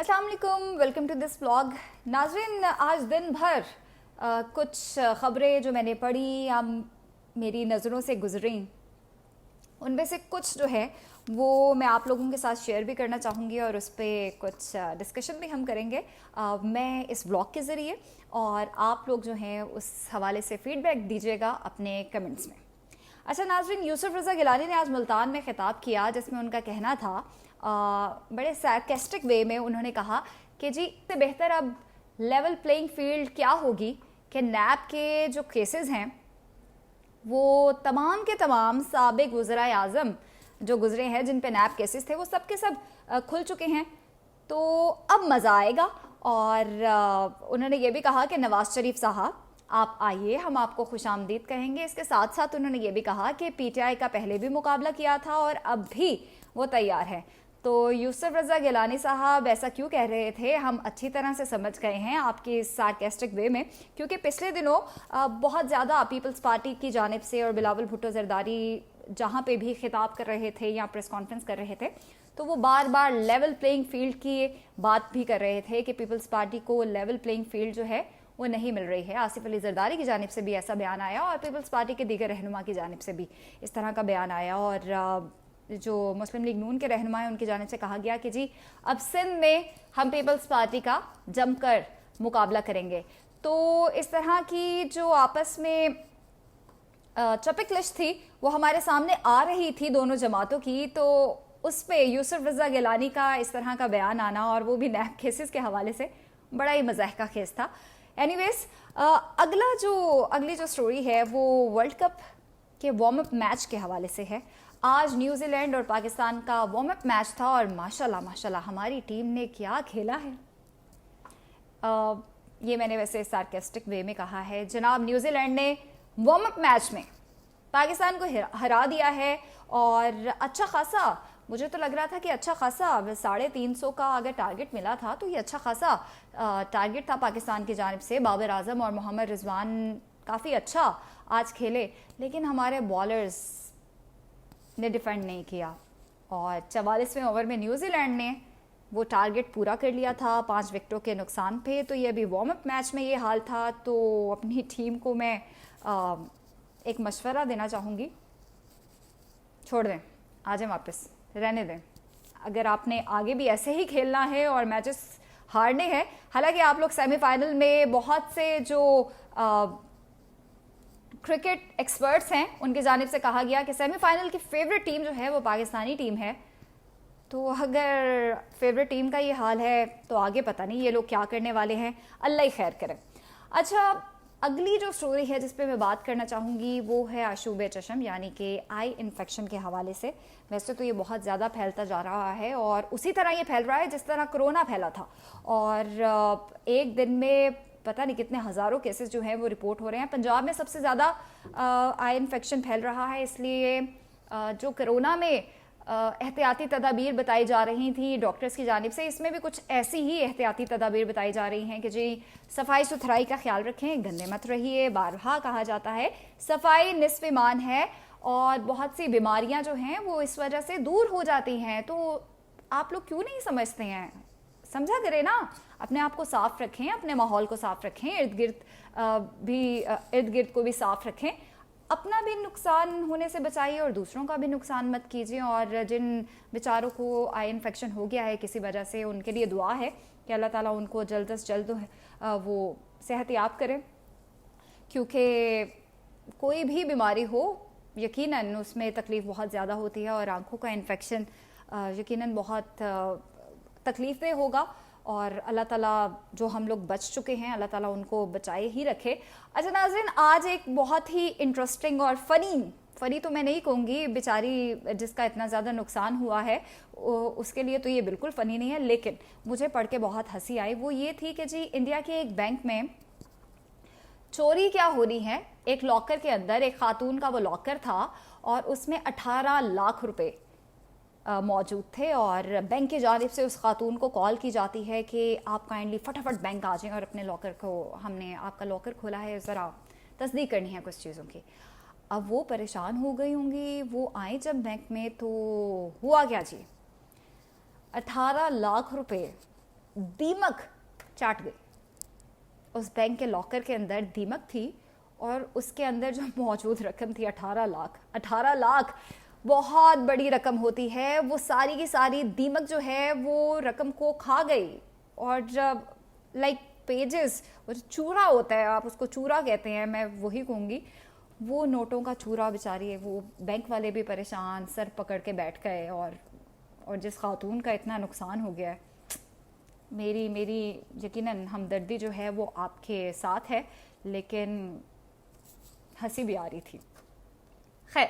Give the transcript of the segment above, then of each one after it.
अस्सलाम वालेकुम, welcome to this vlog. नाज़रीन, आज दिन भर कुछ ख़बरें जो मैंने पढ़ी या मेरी नज़रों से गुजरी, उनमें से कुछ जो है वो मैं आप लोगों के साथ शेयर भी करना चाहूँगी और उस पर कुछ डिस्कशन भी हम करेंगे मैं इस व्लॉग के ज़रिए, और आप लोग जो हैं उस हवाले से फ़ीडबैक दीजिएगा अपने कमेंट्स में। अच्छा नाज़रीन, यूसुफ रज़ा गिलानी ने आज मुल्तान में ख़िताब किया जिसमें उनका कहना था, बड़े सार्केस्टिक वे में उन्होंने कहा कि जी इससे बेहतर अब लेवल प्लेइंग फील्ड क्या होगी कि नैब के जो केसेस हैं वो तमाम के तमाम साबिक वज़राए आज़म जो गुजरे हैं जिन पे नैब केसेस थे वो सब के सब खुल चुके हैं, तो अब मज़ा आएगा। और उन्होंने ये भी कहा कि नवाज़ शरीफ साहब आप आइए, हम आपको खुशामदीद कहेंगे। इसके साथ साथ उन्होंने ये भी कहा कि पीटीआई का पहले भी मुकाबला किया था और अब भी वो तैयार है। तो यूसुफ रज़ा गिलानी साहब ऐसा क्यों कह रहे थे हम अच्छी तरह से समझ गए हैं आपकी इस सार्केस्टिक वे में, क्योंकि पिछले दिनों बहुत ज़्यादा पीपल्स पार्टी की जानिब से और बिलावल भुट्टो ज़रदारी जहाँ पे भी खिताब कर रहे थे या प्रेस कॉन्फ्रेंस कर रहे थे तो वो बार बार लेवल प्लेइंग फील्ड की बात भी कर रहे थे कि पीपल्स पार्टी को लेवल प्लेइंग फील्ड जो है वो नहीं मिल रही है। आसिफ अली जरदारी की जानिब से भी ऐसा बयान आया और पीपल्स पार्टी के दीगर रहनुमा की जानिब से भी इस तरह का बयान आया, और जो मुस्लिम लीग नून के रहनुमा हैं उनकी जानिब से कहा गया कि जी अब सिंध में हम पीपल्स पार्टी का जमकर मुकाबला करेंगे। तो इस तरह की जो आपस में चपिकलिश थी वो हमारे सामने आ रही थी दोनों जमातों की, तो उस पर यूसुफ रज़ा गिलानी का इस तरह का बयान आना और वो भी नैब केसेस के हवाले से बड़ा ही मज़ाक का केस था। एनीवेज, अगली जो स्टोरी है वो वर्ल्ड कप के वार्म अप मैच के हवाले से है। आज न्यूजीलैंड और पाकिस्तान का वार्म अप मैच था और माशाल्लाह हमारी टीम ने क्या खेला है। ये मैंने वैसे सार्केस्टिक वे में कहा है। जनाब, न्यूजीलैंड ने वार्म अप मैच में पाकिस्तान को हरा दिया है और अच्छा खासा, मुझे तो लग रहा था कि अच्छा खासा 350 का अगर टारगेट मिला था तो ये अच्छा खासा टारगेट था पाकिस्तान की जानिब से। बाबर आजम और मोहम्मद रिजवान काफ़ी अच्छा आज खेले, लेकिन हमारे बॉलर्स ने डिफेंड नहीं किया और 44वें ओवर में न्यूजीलैंड ने वो टारगेट पूरा कर लिया था 5 विकेटों के नुकसान पे। तो ये अभी वार्म अप मैच में ये हाल था। तो अपनी टीम को मैं एक मशवरा देना चाहूँगी, छोड़ दें, आ जाए वापस, रहने दें। अगर आपने आगे भी ऐसे ही खेलना है और मैचेस हारने हैं, हालांकि आप लोग सेमीफाइनल में बहुत से जो क्रिकेट एक्सपर्ट्स हैं उनकी जानिब से कहा गया कि सेमीफाइनल की फेवरेट टीम जो है वो पाकिस्तानी टीम है। तो अगर फेवरेट टीम का ये हाल है तो आगे पता नहीं ये लोग क्या करने वाले हैं, अल्लाह ही खैर करे। अच्छा, अगली जो स्टोरी है जिस पे मैं बात करना चाहूँगी वो है आशूब चशम यानी कि आई इन्फेक्शन के हवाले से। वैसे तो ये बहुत ज़्यादा फैलता जा रहा है और उसी तरह ये फैल रहा है जिस तरह कोरोना फैला था, और एक दिन में पता नहीं कितने हज़ारों केसेस जो हैं वो रिपोर्ट हो रहे हैं। पंजाब में सबसे ज़्यादा आई इन्फेक्शन फैल रहा है, इसलिए जो कोरोना में एहतियाती तदाबीर बताई जा रही थी डॉक्टर्स की जानिब से, इसमें भी कुछ ऐसी ही एहतियाती तदाबीर बताई जा रही हैं कि जी सफाई सुथराई का ख्याल रखें, गंदे मत रहिए। बारहा कहा जाता है सफाई निस्फ़ ईमान है और बहुत सी बीमारियां जो हैं वो इस वजह से दूर हो जाती हैं। तो आप लोग क्यों नहीं समझते हैं, समझा करें ना, अपने आप को साफ़ रखें, अपने माहौल को साफ़ रखें, इर्द गिर्द को भी साफ़ रखें, अपना भी नुकसान होने से बचाइए और दूसरों का भी नुकसान मत कीजिए। और जिन बेचारों को आई इन्फेक्शन हो गया है किसी वजह से, उनके लिए दुआ है कि अल्लाह ताला उनको जल्द से जल्द वो सेहतयाब करें, क्योंकि कोई भी बीमारी हो यकीनन उसमें तकलीफ़ बहुत ज़्यादा होती है और आँखों का इन्फेक्शन यकीनन बहुत तकलीफ़देह होगा। और अल्लाह ताला जो हम लोग बच चुके हैं अल्लाह ताला उनको बचाए ही रखे। अच्छा नाज़रीन, आज एक बहुत ही इंटरेस्टिंग और फ़नी तो मैं नहीं कहूँगी, बेचारी जिसका इतना ज़्यादा नुकसान हुआ है उसके लिए तो ये बिल्कुल फ़नी नहीं है, लेकिन मुझे पढ़ के बहुत हंसी आई। वो ये थी कि जी इंडिया के एक बैंक में चोरी क्या हो रही है, एक लॉकर के अंदर एक खातून का वो लॉकर था और उसमें 18 लाख रुपए मौजूद थे और बैंक की जानिब से उस खातून को कॉल की जाती है कि आप काइंडली फटाफट बैंक आ जाएं और अपने लॉकर को, हमने आपका लॉकर खोला है, ज़रा तस्दीक करनी है कुछ चीज़ों की। अब वो परेशान हो गई होंगी, वो आए जब बैंक में तो हुआ क्या जी, 18 लाख रुपए दीमक चाट गई। उस बैंक के लॉकर के अंदर दीमक थी और उसके अंदर जो मौजूद रकम थी 18 लाख बहुत बड़ी रकम होती है। वो सारी की सारी दीमक जो है वो रकम को खा गई। और जब लाइक पेजेस, वो जो चूरा होता है, आप उसको चूरा कहते हैं, मैं वही कहूँगी, वो नोटों का चूरा बेचारी है। वो बैंक वाले भी परेशान, सर पकड़ के बैठ गए। और जिस खातून का इतना नुकसान हो गया है, मेरी यकीनन हमदर्दी जो है वो आपके साथ है, लेकिन हंसी भी आ रही थी। खैर,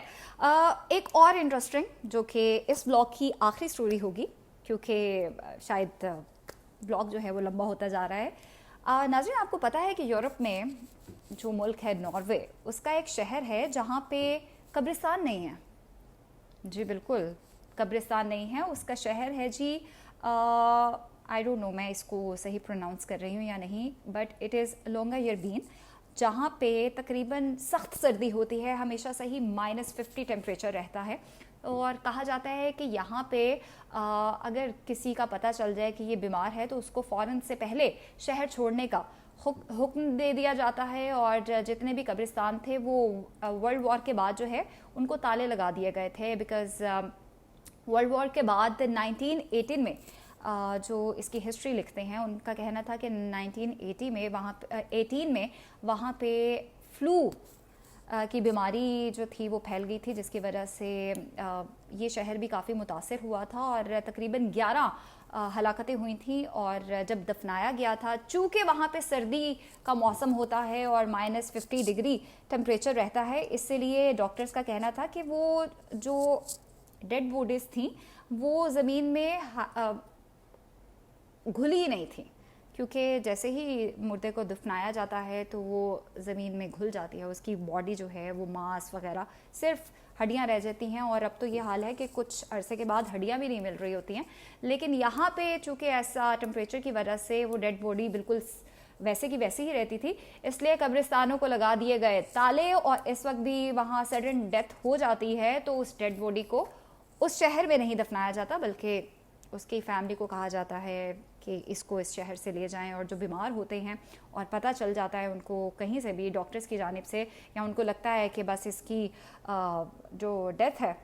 एक और इंटरेस्टिंग जो कि इस ब्लॉग की आखिरी स्टोरी होगी, क्योंकि शायद ब्लॉग जो है वो लंबा होता जा रहा है। नाज़रीन, आपको पता है कि यूरोप में जो मुल्क है नॉर्वे, उसका एक शहर है जहाँ पे कब्रिस्तान नहीं है। जी बिल्कुल, कब्रिस्तान नहीं है। उसका शहर है जी, आई डोंट नो मैं इसको सही प्रोनाउंस कर रही हूँ या नहीं, बट इट इज़ लोंगायरबीन, जहाँ पे तकरीबन सख्त सर्दी होती है, हमेशा से ही -50 टेम्परेचर रहता है। और कहा जाता है कि यहाँ पे अगर किसी का पता चल जाए कि ये बीमार है तो उसको फ़ौरन से पहले शहर छोड़ने का हुक्म दे दिया जाता है। और जितने भी कब्रिस्तान थे वो वर्ल्ड वॉर के बाद जो है उनको ताले लगा दिए गए थे, बिकॉज़ वर्ल्ड वॉर के बाद 1918 में जो इसकी हिस्ट्री लिखते हैं, उनका कहना था कि 1980 में 18 में वहाँ पे फ्लू की बीमारी जो थी वो फैल गई थी, जिसकी वजह से ये शहर भी काफ़ी मुतासिर हुआ था और तकरीबन 11 हलाकतें हुई थी। और जब दफनाया गया था, चूँकि वहाँ पे सर्दी का मौसम होता है और -50 डिग्री टेम्परेचर रहता है, इसलिए डॉक्टर्स का कहना था कि वो जो डेड बॉडीज़ थी वो ज़मीन में घुली ही नहीं थी, क्योंकि जैसे ही मुर्दे को दफनाया जाता है तो वो ज़मीन में घुल जाती है। उसकी बॉडी जो है वो मांस वगैरह, सिर्फ हड्डियां रह जाती हैं। और अब तो ये हाल है कि कुछ अरसे के बाद हड्डियां भी नहीं मिल रही होती हैं। लेकिन यहाँ पे चूँकि ऐसा टेम्परेचर की वजह से वो डेड बॉडी बिल्कुल वैसे की वैसी ही रहती थी, इसलिए कब्रिस्तानों को लगा दिए गए ताले। और इस वक्त भी वहाँ सडन डेथ हो जाती है तो उस डेड बॉडी को उस शहर में नहीं दफनाया जाता, बल्कि उसकी फैमिली को कहा जाता है कि इसको इस शहर से ले जाएं। और जो बीमार होते हैं और पता चल जाता है उनको कहीं से भी डॉक्टर्स की जानिब से, या उनको लगता है कि बस इसकी जो डेथ है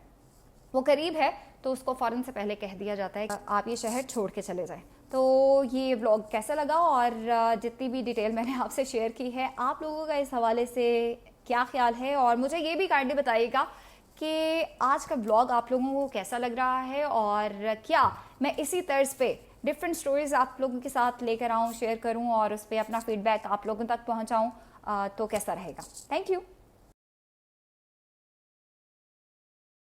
वो करीब है, तो उसको फ़ौरन से पहले कह दिया जाता है आप ये शहर छोड़ के चले जाएं। तो ये व्लॉग कैसा लगा और जितनी भी डिटेल मैंने आपसे शेयर की है, आप लोगों का इस हवाले से क्या ख्याल है? और मुझे ये भी काइंडली बताइएगा कि आज का व्लॉग आप लोगों को कैसा लग रहा है, और क्या मैं इसी तर्ज पे डिफरेंट स्टोरीज आप लोगों के साथ लेकर आऊँ, शेयर करूँ और उस पर अपना फीडबैक आप लोगों तक पहुँचाऊँ, तो कैसा रहेगा। Thank you.